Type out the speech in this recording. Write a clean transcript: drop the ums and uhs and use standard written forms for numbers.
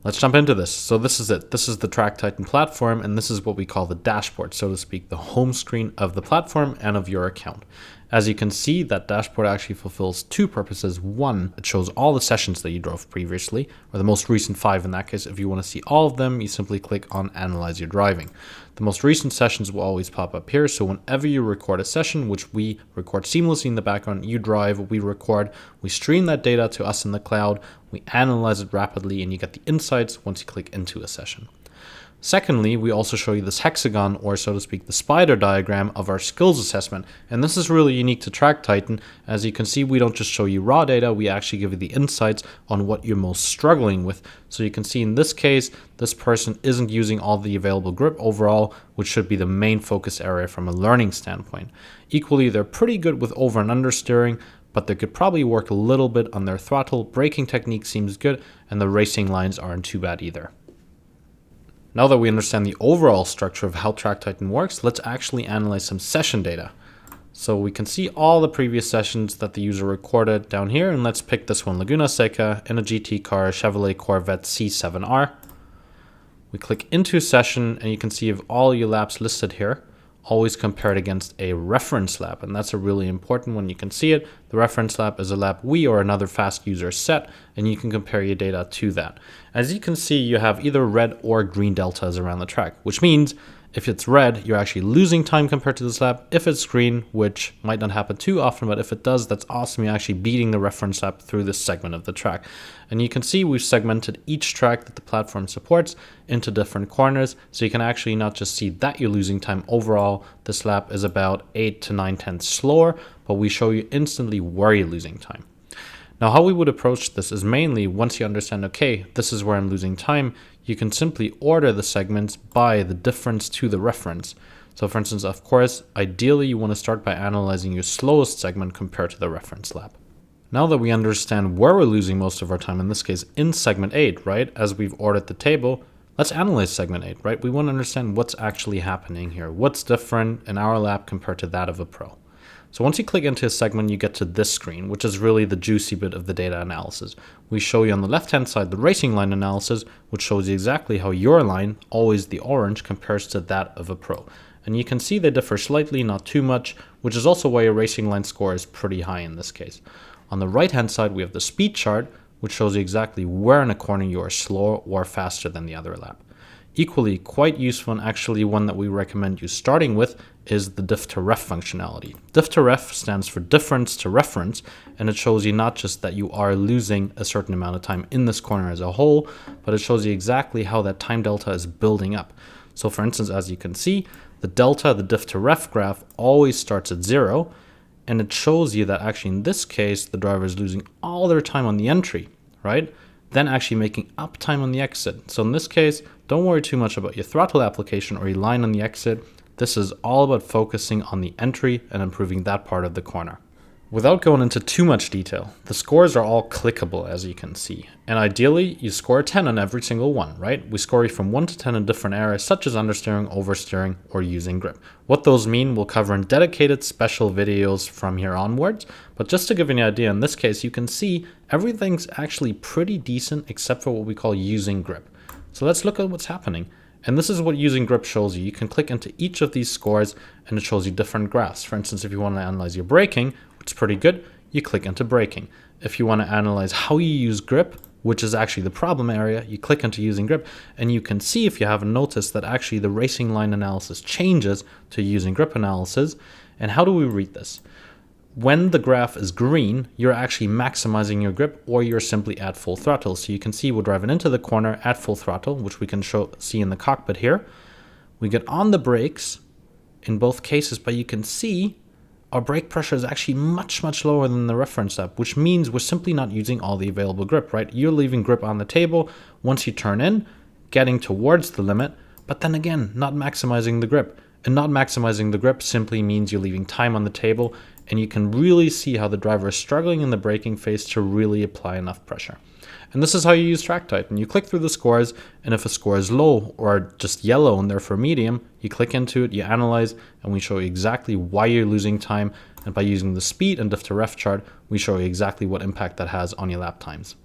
Let's jump into this. So this is it. This is the Track Titan platform, and this is what we call the dashboard, so to speak, the home screen of the platform and of your account. As you can see, that dashboard actually fulfills two purposes. One, it shows all the sessions that you drove previously, or the most recent 5 in that case. If you want to see all of them, you simply click on Analyze Your Driving. The most recent sessions will always pop up here, so whenever you record a session, which we record seamlessly in the background, you drive, we record, we stream that data to us in the cloud, we analyze it rapidly, and you get the insights once you click into a session. Secondly, we also show you this hexagon, or so to speak, the spider diagram of our skills assessment. And this is really unique to Track Titan. As you can see, we don't just show you raw data, we actually give you the insights on what you're most struggling with. So you can see in this case, this person isn't using all the available grip overall, which should be the main focus area from a learning standpoint. Equally, they're pretty good with over and understeering, but they could probably work a little bit on their throttle. Braking technique seems good, and the racing lines aren't too bad either. Now that we understand the overall structure of how Track Titan works, let's actually analyze some session data. So we can see all the previous sessions that the user recorded down here, and let's pick this one, Laguna Seca in a GT car, Chevrolet Corvette C7R. We click into session, and you can see all your laps listed here, always compared against a reference lap, and that's a really important one. You can see it. The reference lap is a lap we or another fast user set, and you can compare your data to that. As you can see, you have either red or green deltas around the track, which means if it's red, you're actually losing time compared to this lap. If it's green, which might not happen too often, but if it does, that's awesome. You're actually beating the reference lap through this segment of the track. And you can see we've segmented each track that the platform supports into different corners. So you can actually not just see that you're losing time overall. This lap is about 8 to 9 tenths slower, but we show you instantly where you're losing time. Now, how we would approach this is mainly once you understand, okay, this is where I'm losing time, you can simply order the segments by the difference to the reference. So for instance, of course, ideally you want to start by analyzing your slowest segment compared to the reference lap. Now that we understand where we're losing most of our time, in this case in segment 8, right, as we've ordered the table, let's analyze segment 8, right? We want to understand what's actually happening here. What's different in our lap compared to that of a pro? So once you click into a segment, you get to this screen, which is really the juicy bit of the data analysis. We show you on the left-hand side the racing line analysis, which shows you exactly how your line, always the orange, compares to that of a pro. And you can see they differ slightly, not too much, which is also why your racing line score is pretty high in this case. On the right-hand side, we have the speed chart, which shows you exactly where in a corner you are slower or faster than the other lap. Equally quite useful, and actually one that we recommend you starting with, is the diff to ref functionality. Diff to ref stands for difference to reference, and it shows you not just that you are losing a certain amount of time in this corner as a whole, but it shows you exactly how that time delta is building up. So for instance, as you can see, the delta, the diff to ref graph, always starts at 0, and it shows you that actually in this case, the driver is losing all their time on the entry, right? Then actually making up time on the exit. So in this case, don't worry too much about your throttle application or your line on the exit. This is all about focusing on the entry and improving that part of the corner. Without going into too much detail, the scores are all clickable, as you can see. And ideally, you score a 10 on every single one, right? We score you from 1 to 10 in different areas, such as understeering, oversteering, or using grip. What those mean, we'll cover in dedicated special videos from here onwards. But just to give you an idea, in this case, you can see everything's actually pretty decent except for what we call using grip. So let's look at what's happening. And this is what using grip shows you. You can click into each of these scores and it shows you different graphs. For instance, if you want to analyze your braking, which is pretty good, you click into braking. If you want to analyze how you use grip, which is actually the problem area, you click into using grip, and you can see, if you haven't noticed, that actually the racing line analysis changes to using grip analysis. And how do we read this? When the graph is green, you're actually maximizing your grip, or you're simply at full throttle. So you can see we're driving into the corner at full throttle, which we can see in the cockpit here. We get on the brakes in both cases, but you can see our brake pressure is actually much, much lower than the reference lap, which means we're simply not using all the available grip, right? You're leaving grip on the table once you turn in, getting towards the limit, but then again, not maximizing the grip. And not maximizing the grip simply means you're leaving time on the table, and you can really see how the driver is struggling in the braking phase to really apply enough pressure. And this is how you use Track Titan. You click through the scores, and if a score is low or just yellow and therefore medium, you click into it, you analyze, and we show you exactly why you're losing time. And by using the speed and diff to ref chart, we show you exactly what impact that has on your lap times.